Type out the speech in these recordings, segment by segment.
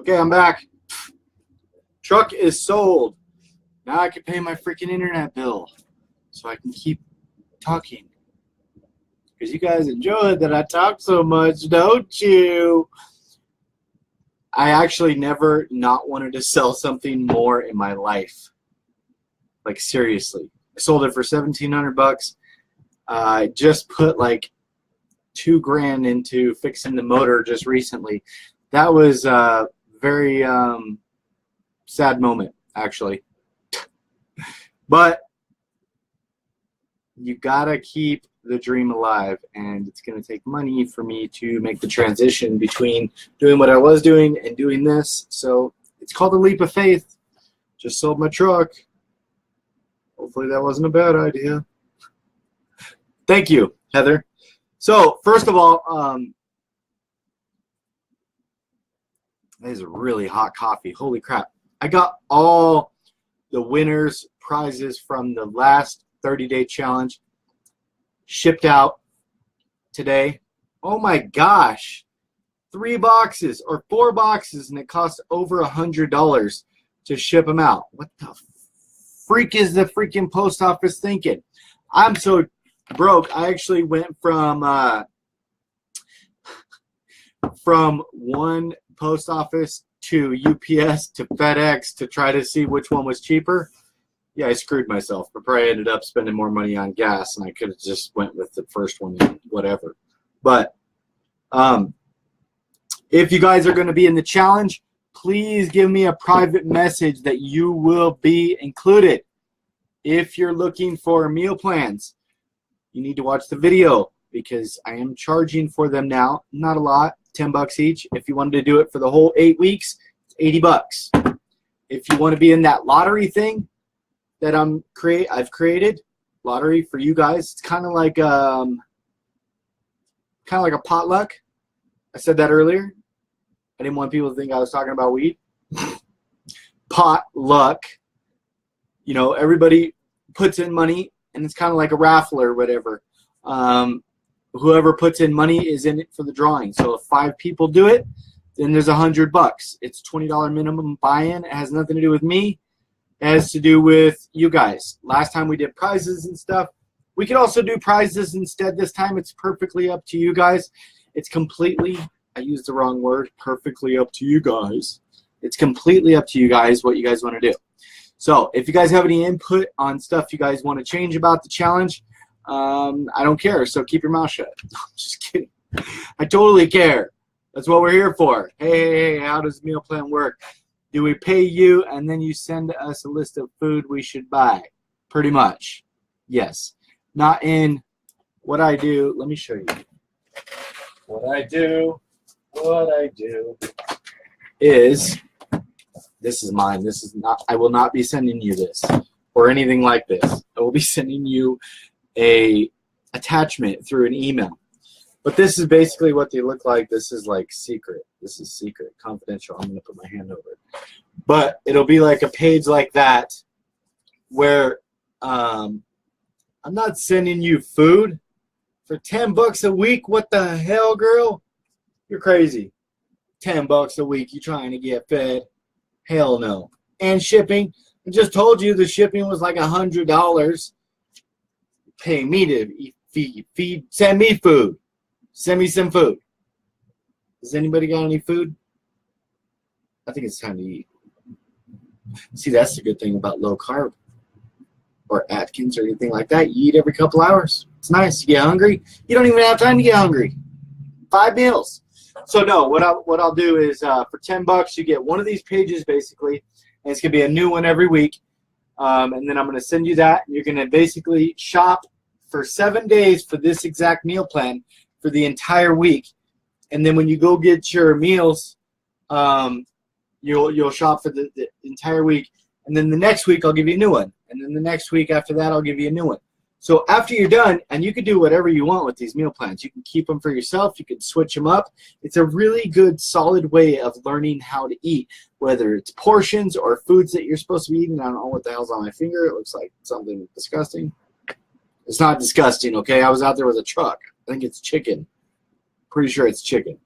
Okay, I'm back. Truck is sold. Now I can pay my freaking internet bill so I can keep talking. Because you guys enjoy that I talk so much, don't you? I actually never not wanted to sell something more in my life. Like, seriously. I sold it for $1,700. I just put like $2,000 into fixing the motor just recently. That was a very sad moment, actually. But you gotta keep the dream alive, and it's gonna take money for me to make the transition between doing what I was doing and doing this. So it's called a leap of faith. Just sold my truck. Hopefully that wasn't a bad idea. Thank you, Heather. So first of all, that is a really hot coffee. Holy crap. I got all the winners' prizes from the last 30-day challenge shipped out today. Oh my gosh. 3 boxes or 4 boxes, and it costs over $100 to ship them out. What the freak is the freaking post office thinking? I'm so broke. I actually went from one post office to UPS to FedEx to try to see which one was cheaper. Yeah, I screwed myself. I probably ended up spending more money on gas, and I could have just went with the first one and whatever. But if you guys are going to be in the challenge, please give me a private message that you will be included. If you're looking for meal plans, you need to watch the video because I am charging for them now. Not a lot, $10 each. If you wanted to do it for the whole 8 weeks, it's $80. If you want to be in that lottery thing that I've created, lottery for you guys, it's kind of like a potluck. I said that earlier. I didn't want people to think I was talking about weed. Potluck. You know, everybody puts in money, and it's kind of like a raffle or whatever. Whoever puts in money is in it for the drawing. So if 5 people do it, then there's $100. It's $20 minimum buy-in. It has nothing to do with me. It has to do with you guys. Last time we did prizes and stuff. We could also do prizes instead this time. It's perfectly up to you guys. It's completely, I used the wrong word, perfectly up to you guys. It's completely up to you guys what you guys want to do. So if you guys have any input on stuff you guys want to change about the challenge, I don't care. So keep your mouth shut. I'm just kidding. I totally care. That's what we're here for. Hey, how does meal plan work? Do we pay you and then you send us a list of food we should buy? Pretty much. Yes. Not in what I do. Let me show you. What I do is, this is mine. This is not, I will not be sending you this or anything like this. I will be sending you a attachment through an email. But this is basically what they look like. This is like secret. This is secret, confidential. I'm going to put my hand over it. But it'll be like a page like that where I'm not sending you food for $10 a week. What the hell, girl? You're crazy. $10 a week. You trying to get fed? Hell no. And shipping. I just told you the shipping was like $100. Pay me to feed. Send me food. Send me some food. Has anybody got any food? I think it's time to eat. See, that's the good thing about low carb or Atkins or anything like that. You eat every couple hours. It's nice. You get hungry. You don't even have time to get hungry. 5 meals. So no, what I'll do is for $10 you get one of these pages basically, and it's gonna be a new one every week. And then I'm gonna send you that, and you're gonna basically shop for 7 days for this exact meal plan for the entire week. And then when you go get your meals, you'll shop for the entire week. And then the next week I'll give you a new one. And then the next week after that I'll give you a new one. So after you're done, and you can do whatever you want with these meal plans. You can keep them for yourself. You can switch them up. It's a really good, solid way of learning how to eat, whether it's portions or foods that you're supposed to be eating. I don't know what the hell's on my finger. It looks like something disgusting. It's not disgusting, okay? I was out there with a truck. I think it's chicken. Pretty sure it's chicken.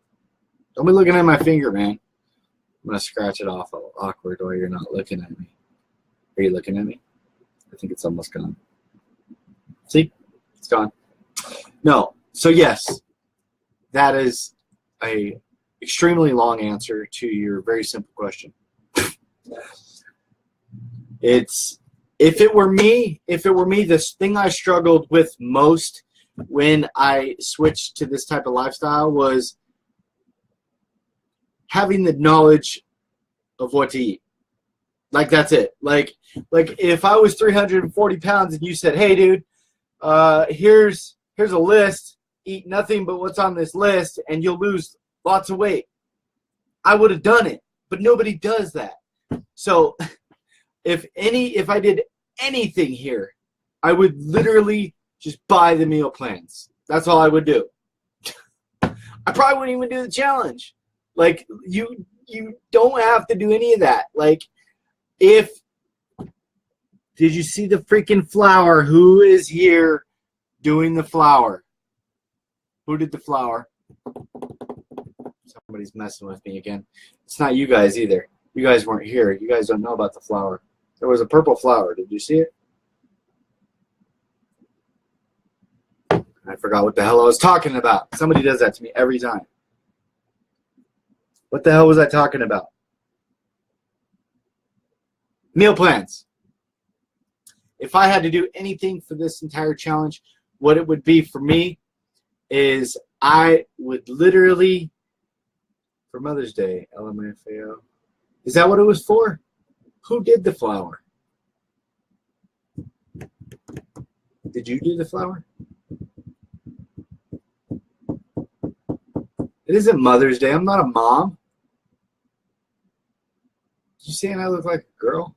Don't be looking at my finger, man. I'm going to scratch it off all awkward while you're not looking at me. Are you looking at me? I think it's almost gone. See? It's gone. No. So yes, that is a extremely long answer to your very simple question. If it were me, this thing I struggled with most when I switched to this type of lifestyle was having the knowledge of what to eat. Like, that's it. Like if I was 340 pounds and you said, hey, dude, here's a list, eat nothing but what's on this list, and you'll lose lots of weight, I would have done it. But nobody does that. So if I did anything here, I would literally just buy the meal plans. That's all I would do. I probably wouldn't even do the challenge. Like, you don't have to do any of that. Like, did you see the freaking flour? Who is here doing the flour? Who did the flour? Somebody's messing with me again. It's not you guys either. You guys weren't here. You guys don't know about the flour. There was a purple flour. Did you see it? I forgot what the hell I was talking about. Somebody does that to me every time. What the hell was I talking about? Meal plans. If I had to do anything for this entire challenge, what it would be for me is I would literally, for Mother's Day, LMFAO. Is that what it was for? Who did the flour? Did you do the flour? It isn't Mother's Day. I'm not a mom. Did you saying I look like a girl?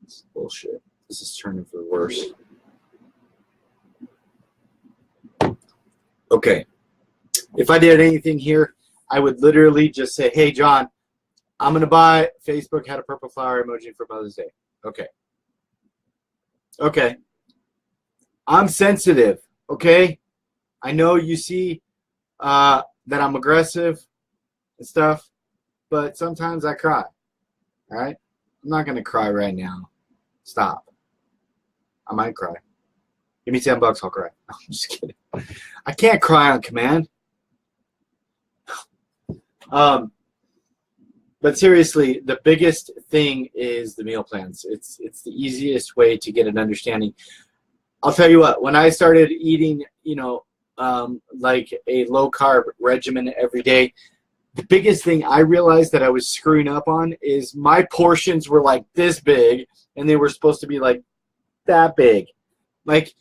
This is bullshit. This is turning for the worse. Okay. If I did anything here, I would literally just say, hey, John, I'm going to buy Facebook had a purple flower emoji for Mother's Day. Okay. Okay. I'm sensitive. Okay. I know you see that I'm aggressive and stuff, but sometimes I cry. All right? I'm not going to cry right now. Stop. I might cry. Give me $10, I'll cry. No, I'm just kidding. I can't cry on command. But seriously, the biggest thing is the meal plans. It's the easiest way to get an understanding. I'll tell you what, when I started eating, like a low-carb regimen every day, the biggest thing I realized that I was screwing up on is my portions were like this big, and they were supposed to be like that big. Like,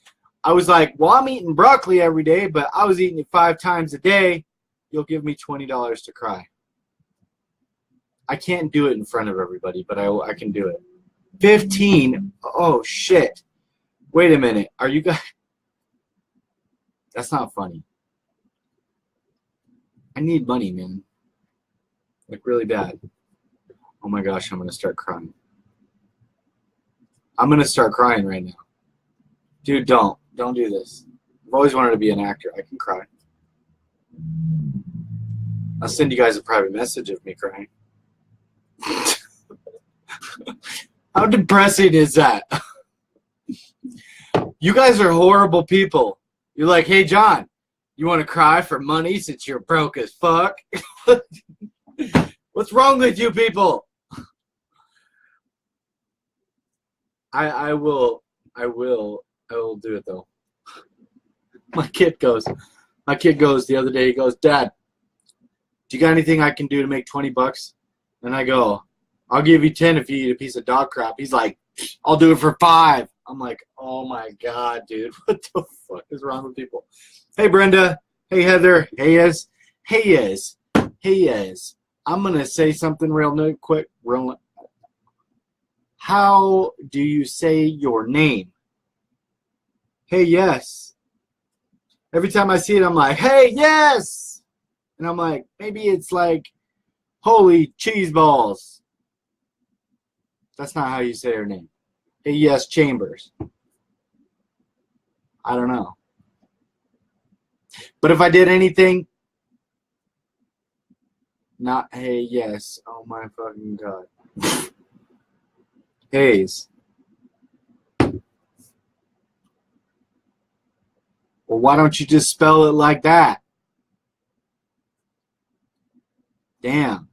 I was like, well, I'm eating broccoli every day, but I was eating it 5 times a day. You'll give me $20 to cry. I can't do it in front of everybody, but I can do it. 15? Oh, shit. Wait a minute. Are you guys... That's not funny. I need money, man. Like, really bad. Oh, my gosh, I'm going to start crying. I'm going to start crying right now. Dude, don't. Don't do this. I've always wanted to be an actor. I can cry. I'll send you guys a private message of me crying. How depressing is that? You guys are horrible people. You're like, hey, John, you want to cry for money since you're broke as fuck? What's wrong with you people? I will do it though. My kid goes the other day, he goes, Dad, do you got anything I can do to make $20? And I go, I'll give you 10 if you eat a piece of dog crap. He's like, I'll do it for 5. I'm like, oh my God, dude, what the fuck is wrong with people? Hey, Brenda. Hey, Heather. Hey, yes. Hey, yes. Hey, yes. I'm going to say something real quick. How do you say your name? Hey, yes. Every time I see it, I'm like, hey, yes. And I'm like, maybe it's like, holy cheese balls. That's not how you say her name. Hey, yes, Chambers. I don't know. But if I did anything, Not hey, yes. Oh my fucking god. Hayes. Well, why don't you just spell it like that? Damn.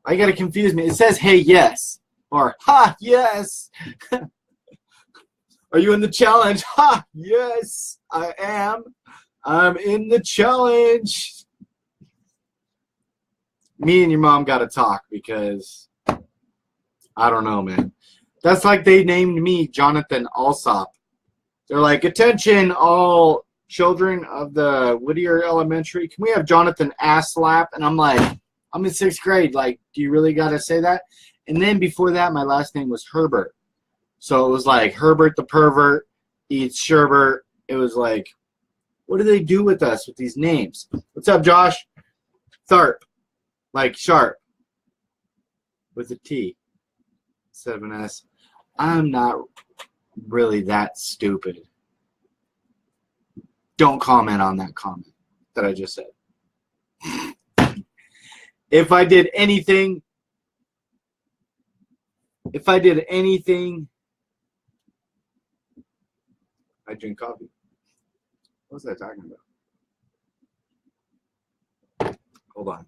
Why you gotta confuse me? It says hey, yes. Or ha, yes. Are you in the challenge? Ha, yes, I am. I'm in the challenge. Me and your mom gotta talk because I don't know, man. That's like they named me Jonathan Alsop. They're like, attention, all children of the Whittier Elementary. Can we have Jonathan Asslap? And I'm like, I'm in 6th grade. Like, do you really gotta say that? And then before that, my last name was Herbert. So it was like Herbert the pervert eats sherbert. It was like, what do they do with us with these names? What's up, Josh? Tharp. Like sharp. With a T instead of an S. I'm not really that stupid. Don't comment on that comment that I just said. If I did anything, I drink coffee. What was I talking about? Hold on.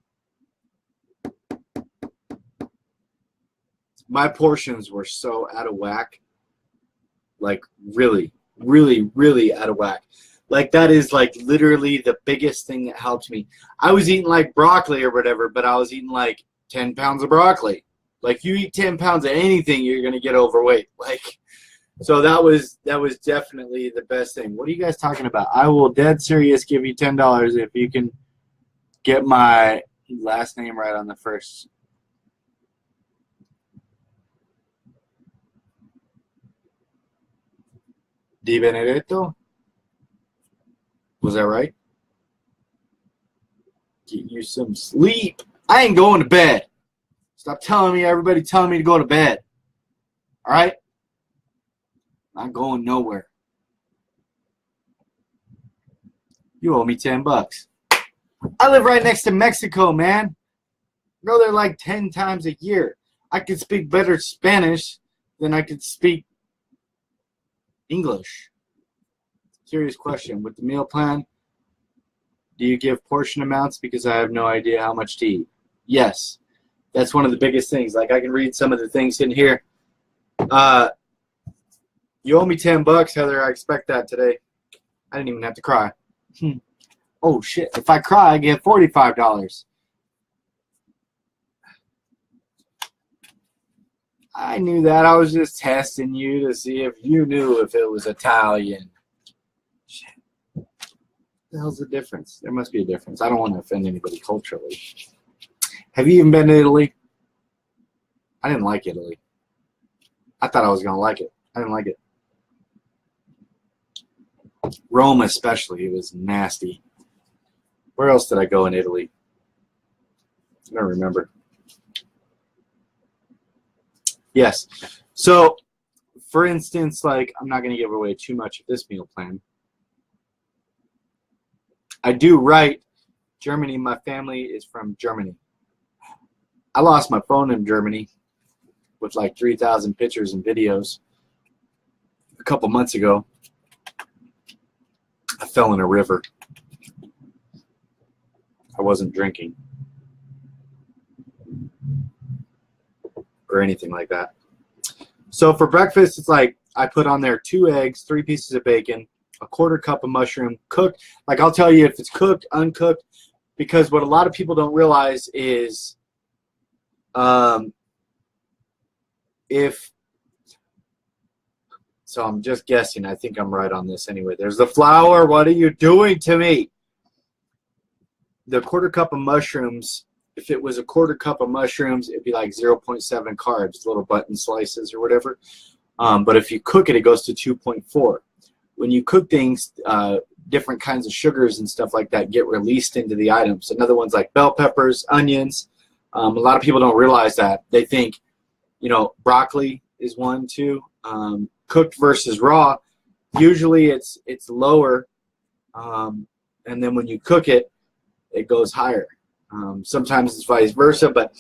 My portions were so out of whack. Like, really, really, really out of whack. Like, that is, like, literally the biggest thing that helped me. I was eating, like, broccoli or whatever, but I was eating, like, 10 pounds of broccoli. Like, you eat 10 pounds of anything, you're going to get overweight. Like, so that was definitely the best thing. What are you guys talking about? I will dead serious give you $10 if you can get my last name right on the first. Di Benedetto? Was that right? Get you some sleep. I ain't going to bed. Stop telling me, everybody telling me to go to bed. All right? Not going nowhere. You owe me $10. I live right next to Mexico, man. I go there like 10 times a year. I could speak better Spanish than I could speak English. Serious question. With the meal plan, do you give portion amounts? Because I have no idea how much to eat. Yes. That's one of the biggest things. Like, I can read some of the things in here. You owe me $10, Heather. I expect that today. I didn't even have to cry. Oh, shit. If I cry, I get $45. I knew that. I was just testing you to see if you knew if it was Italian. Shit. What the hell's the difference? There must be a difference. I don't want to offend anybody culturally. Have you even been to Italy? I didn't like Italy. I thought I was going to like it. I didn't like it. Rome especially. It was nasty. Where else did I go in Italy? I don't remember. Yes. So, for instance, like, I'm not going to give away too much of this meal plan. I do write Germany. My family is from Germany. I lost my phone in Germany with like 3,000 pictures and videos a couple months ago. I fell in a river. I wasn't drinking or anything like that. So for breakfast, it's like I put on there 2 eggs, 3 pieces of bacon, a 1/4 cup of mushroom, cooked. Like, I'll tell you if it's cooked, uncooked, because what a lot of people don't realize is so I'm just guessing. I think I'm right on this anyway. There's the flour. What are you doing to me? The 1/4 cup of mushrooms, if it was a 1/4 cup of mushrooms, it'd be like 0.7 carbs, little button slices or whatever. But if you cook it, it goes to 2.4. When you cook things, different kinds of sugars and stuff like that get released into the items. Another one's like bell peppers, onions. A lot of people don't realize that. They think, you know, broccoli is one too. Cooked versus raw, usually it's lower, and then when you cook it, it goes higher. Sometimes it's vice versa, but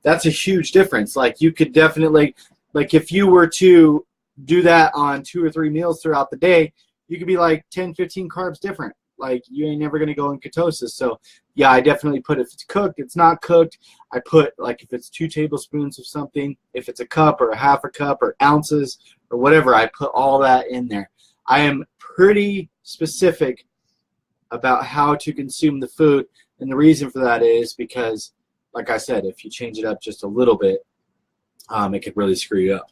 that's a huge difference. Like you could definitely, like if you were to do that on 2 or 3 meals throughout the day, you could be like 10, 15 carbs different. Like you ain't never gonna go in ketosis. So yeah, I definitely put if it's cooked, it's not cooked. I put like if it's 2 tablespoons of something, if it's a cup or a half a cup or ounces or whatever, I put all that in there. I am pretty specific about how to consume the food, and the reason for that is because, like I said, if you change it up just a little bit, it could really screw you up.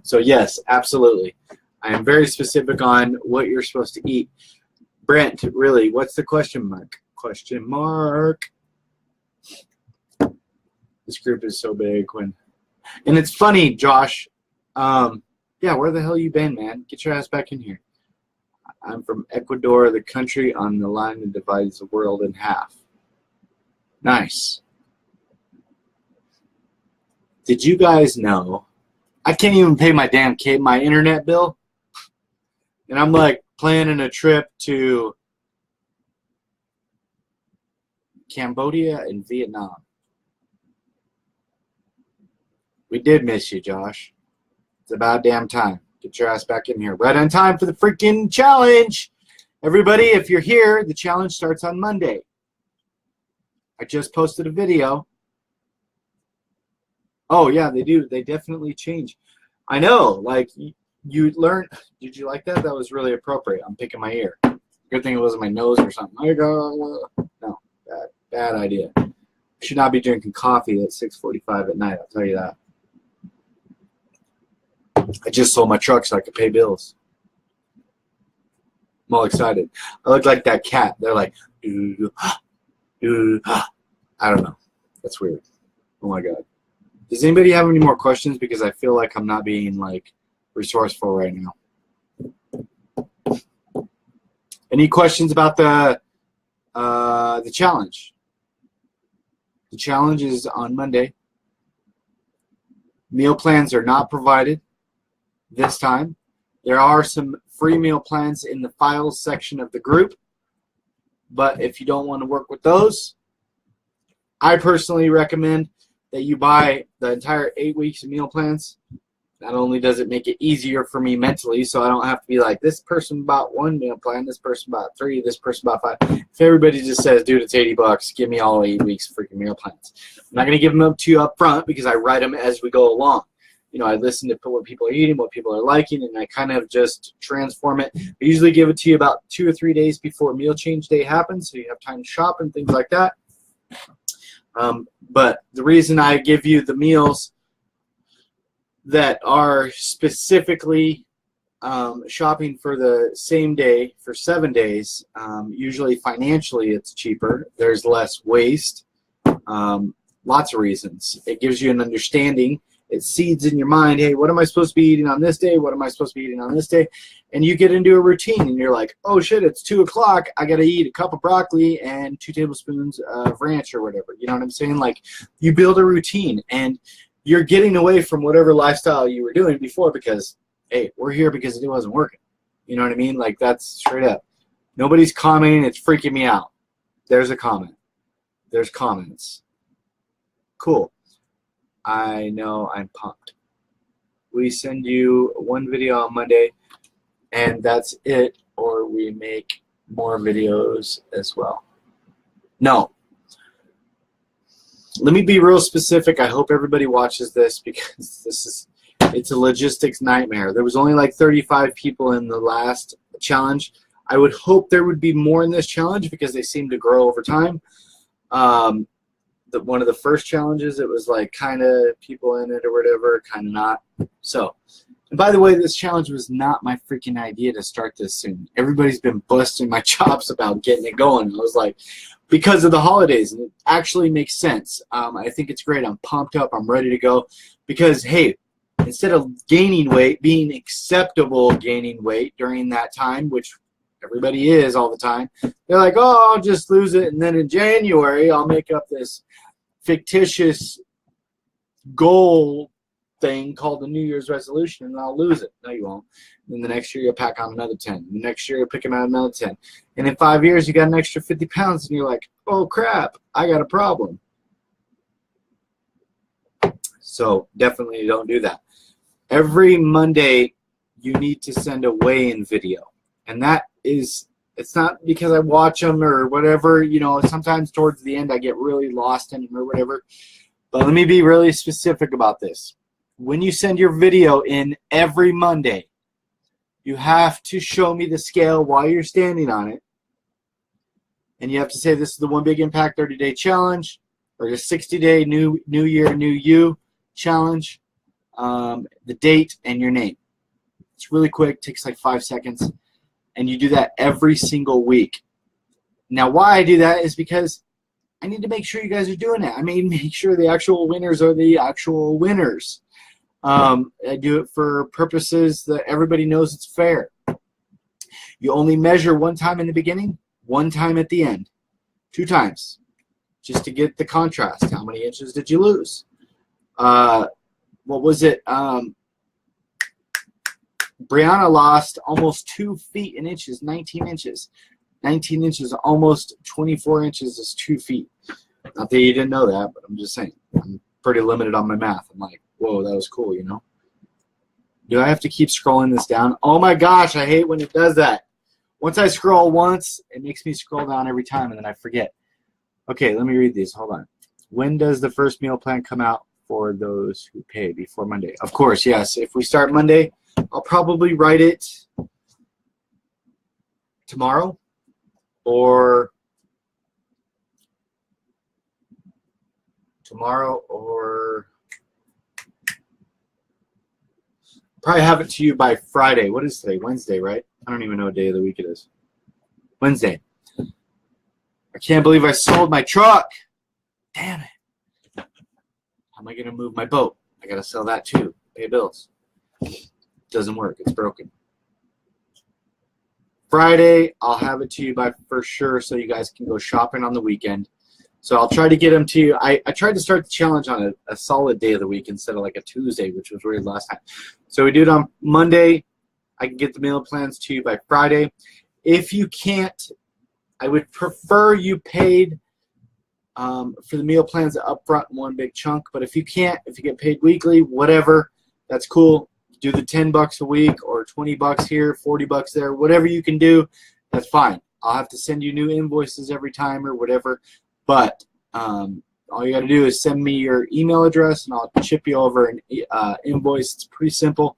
So yes, absolutely. I am very specific on what you're supposed to eat. Brent, really, what's the question mark? Question mark. This group is so big when, and it's funny, Josh. Yeah, where the hell you been, man? Get your ass back in here. I'm from Ecuador, the country on the line that divides the world in half. Nice. Did you guys know I can't even pay my damn my internet bill? And I'm like planning a trip to Cambodia and Vietnam. We did miss you, Josh. It's about damn time. Get your ass back in here. Right on time for the freaking challenge. Everybody, if you're here, the challenge starts on Monday. I just posted a video. Oh, yeah, they do. They definitely change. I know. Like, you learn. Did you like that? That was really appropriate. I'm picking my ear. Good thing it wasn't my nose or something. No, bad idea. Should not be drinking coffee at 6:45 at night. I'll tell you that. I just sold my truck so I could pay bills. I'm all excited. I look like that cat. They're like, I don't know. That's weird. Oh my God. Does anybody have any more questions? Because I feel like I'm not being like resourceful right now. Any questions about the challenge? The challenge is on Monday. Meal plans are not provided this time. There are some free meal plans in the files section of the group, but if you don't want to work with those, I personally recommend that you buy the entire 8 weeks of meal plans. Not only does it make it easier for me mentally, so I don't have to be like, this person bought 1 meal plan, this person bought 3, this person bought 5. If everybody just says, dude, it's $80, give me all 8 weeks of freaking meal plans. I'm not going to give them up to you up front because I write them as we go along. You know, I listen to what people are eating, what people are liking, and I kind of just transform it. I usually give it to you about 2 or 3 days before meal change day happens, so you have time to shop and things like that. But the reason I give you the meals that are specifically shopping for the same day for 7 days, usually financially it's cheaper. There's less waste. Lots of reasons. It gives you an understanding. It seeds in your mind, hey, what am I supposed to be eating on this day? What am I supposed to be eating on this day? And you get into a routine, and you're like, oh, shit, it's 2 o'clock. I got to eat a cup of broccoli and 2 tablespoons of ranch or whatever. You know what I'm saying? Like, you build a routine, and you're getting away from whatever lifestyle you were doing before because, hey, we're here because it wasn't working. You know what I mean? Like, that's straight up. Nobody's commenting. It's freaking me out. There's a comment. There's comments. Cool. I know, I'm pumped. We send you 1 video on Monday, and that's it, or we make more videos as well. No. Let me be real specific. I hope everybody watches this because it's a logistics nightmare. There was only like 35 people in the last challenge. I would hope there would be more in this challenge because they seem to grow over time. One of the first challenges, it was like kind of people in it or whatever, kind of not. So, and by the way, this challenge was not my freaking idea to start this soon. Everybody's been busting my chops about getting it going. I was like, because of the holidays, and it actually makes sense. I think it's great. I'm pumped up. I'm ready to go because, hey, instead of gaining weight, being acceptable gaining weight during that time, which everybody is all the time, they're like, oh, I'll just lose it, and then in January I'll make up this fictitious goal thing called the New Year's resolution, and I'll lose it. No, you won't. Then the next year you'll pack on another 10. The next year you'll pick out another 10. And in 5 years you got an extra 50 pounds, and you're like, oh crap, I got a problem. So definitely don't do that. Every Monday, you need to send a weigh-in video. And that is, it's not because I watch them or whatever. You know, sometimes towards the end I get really lost in them or whatever. But let me be really specific about this. When you send your video in every Monday, you have to show me the scale while you're standing on it. And you have to say this is the One Big Impact 30-day challenge or the 60-day new year, new you challenge, the date, and your name. It's really quick, takes like 5 seconds. And you do that every single week. Now, why I do that is because I need to make sure you guys are doing it. I mean, make sure the actual winners are the actual winners. I do it for purposes that everybody knows it's fair. You only measure one time in the beginning, one time at the end, 2 times, just to get the contrast. How many inches did you lose? What was it? Brianna lost almost 2 feet in inches, 19 inches. 19 inches, almost 24 inches is 2 feet. Not that you didn't know that, but I'm just saying. I'm pretty limited on my math. I'm like, whoa, that was cool, you know? Do I have to keep scrolling this down? Oh my gosh, I hate when it does that. Once I scroll once, it makes me scroll down every time, and then I forget. Okay, let me read these. Hold on. When does the first meal plan come out for those who pay? Before Monday? Of course, yes. If we start Monday, I'll probably write it tomorrow or probably have it to you by Friday. What is today? Wednesday, right? I don't even know what day of the week it is. Wednesday. I can't believe I sold my truck. Damn it. How am I going to move my boat? I got to sell that too. Pay bills. Doesn't work. It's broken. Friday, I'll have it to you by for sure so you guys can go shopping on the weekend. So I'll try to get them to you. I tried to start the challenge on a solid day of the week instead of like a Tuesday, which was weird last time. So we do it on Monday. I can get the meal plans to you by Friday. If you can't, I would prefer you paid for the meal plans up front in one big chunk. But if you can't, if you get paid weekly, whatever, that's cool. Do the $10 a week or $20 here, $40 there, whatever you can do, that's fine. I'll have to send you new invoices every time or whatever. But all you got to do is send me your email address, and I'll chip you over an invoice. It's pretty simple.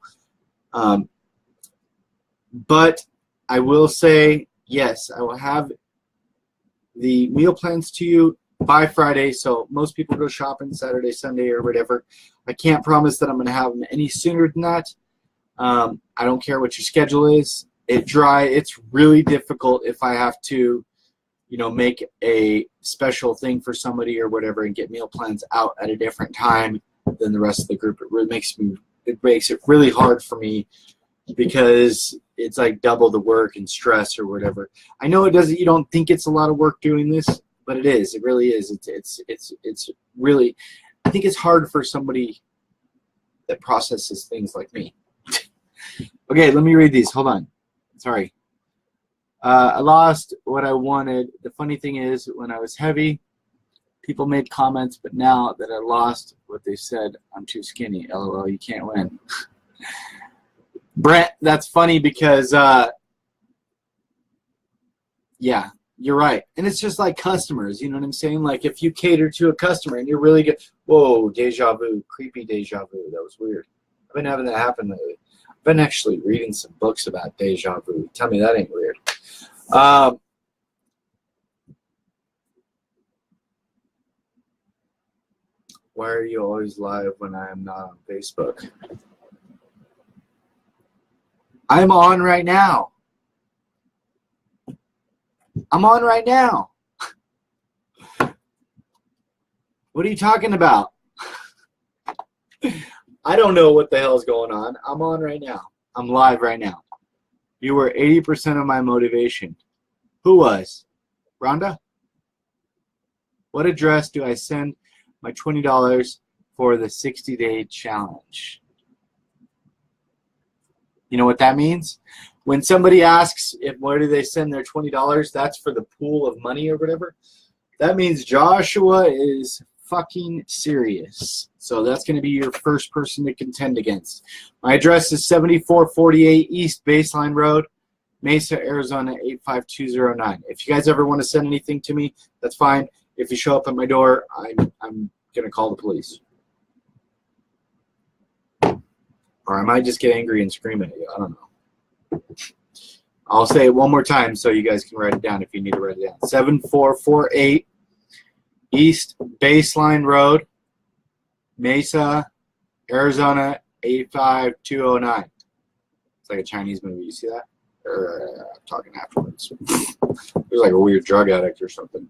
But I will say, yes, I will have the meal plans to you by Friday. So most people go shopping Saturday, Sunday, or whatever. I can't promise that I'm going to have them any sooner than that. I don't care what your schedule is. It's really difficult if I have to, you know, make a special thing for somebody or whatever and get meal plans out at a different time than the rest of the group. It makes it really hard for me because it's like double the work and stress or whatever. I know it doesn't. You don't think it's a lot of work doing this, but it is. It really is. It's really. I think it's hard for somebody that processes things like me. Okay, let me read these. Hold on. Sorry. I lost what I wanted. The funny thing is, when I was heavy, people made comments, but now that I lost what they said, I'm too skinny. LOL, you can't win. Brent, that's funny because, yeah, you're right. And it's just like customers, you know what I'm saying? Like if you cater to a customer and you're really good, whoa, deja vu, creepy deja vu. That was weird. I've been having that happen lately. I've been actually reading some books about deja vu. Tell me that ain't weird. Why are you always live when I am not on Facebook? I'm on right now. I'm on right now. What are you talking about? I don't know what the hell is going on. I'm on right now. I'm live right now. You were 80% of my motivation. Who was? Rhonda? What address do I send my $20 for the 60-day challenge? You know what that means? When somebody asks where do they send their $20, that's for the pool of money or whatever. That means Joshua is fucking serious. So that's going to be your first person to contend against. My address is 7448 East Baseline Road, Mesa, Arizona 85209. If you guys ever want to send anything to me, that's fine. If you show up at my door, I'm going to call the police. Or I might just get angry and scream at you. I don't know. I'll say it one more time so you guys can write it down if you need to write it down. 7448 East Baseline Road, Mesa, Arizona 85209. It's like a Chinese movie. You see that? Or I'm talking afterwards. There's like a weird drug addict or something.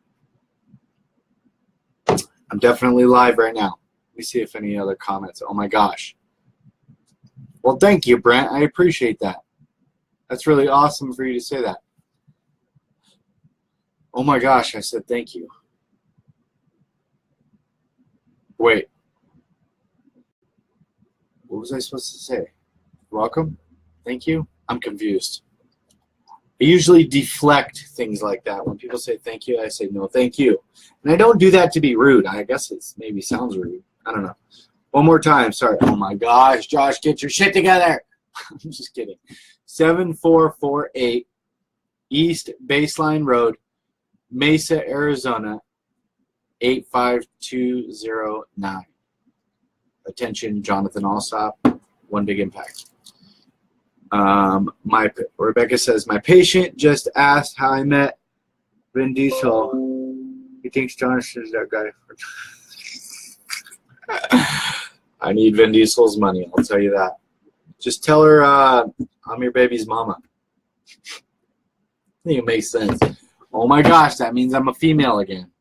I'm definitely live right now. Let me see if any other comments. Oh my gosh. Well, thank you, Brent. I appreciate that. That's really awesome for you to say that. Oh my gosh, I said thank you. Wait. What was I supposed to say? Welcome? Thank you? I'm confused. I usually deflect things like that. When people say thank you, I say no, thank you. And I don't do that to be rude. I guess it maybe sounds rude. I don't know. One more time. Sorry. Oh my gosh, Josh, get your shit together. I'm just kidding. 7448 East Baseline Road, Mesa, Arizona 85209. Attention, Jonathan Alsop. One Big Impact. Rebecca says, my patient just asked how I met Vin Diesel. He thinks Jonathan's that guy. I need Vin Diesel's money, I'll tell you that. Just tell her I'm your baby's mama. I think it makes sense. Oh my gosh, that means I'm a female again.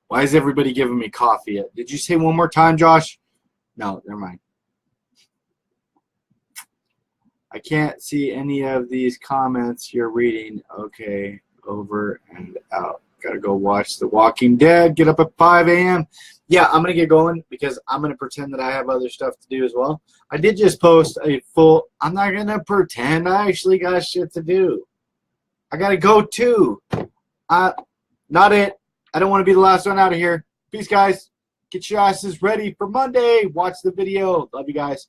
Why is everybody giving me coffee? Did you say one more time, Josh? No, never mind. I can't see any of these comments you're reading. Okay, over and out. Gotta go watch The Walking Dead. Get up at 5 a.m. Yeah, I'm going to get going because I'm going to pretend that I have other stuff to do as well. I did just post a full... I'm not going to pretend I actually got shit to do. I got to go too. Not it. I don't want to be the last one out of here. Peace, guys. Get your asses ready for Monday. Watch the video. Love you guys.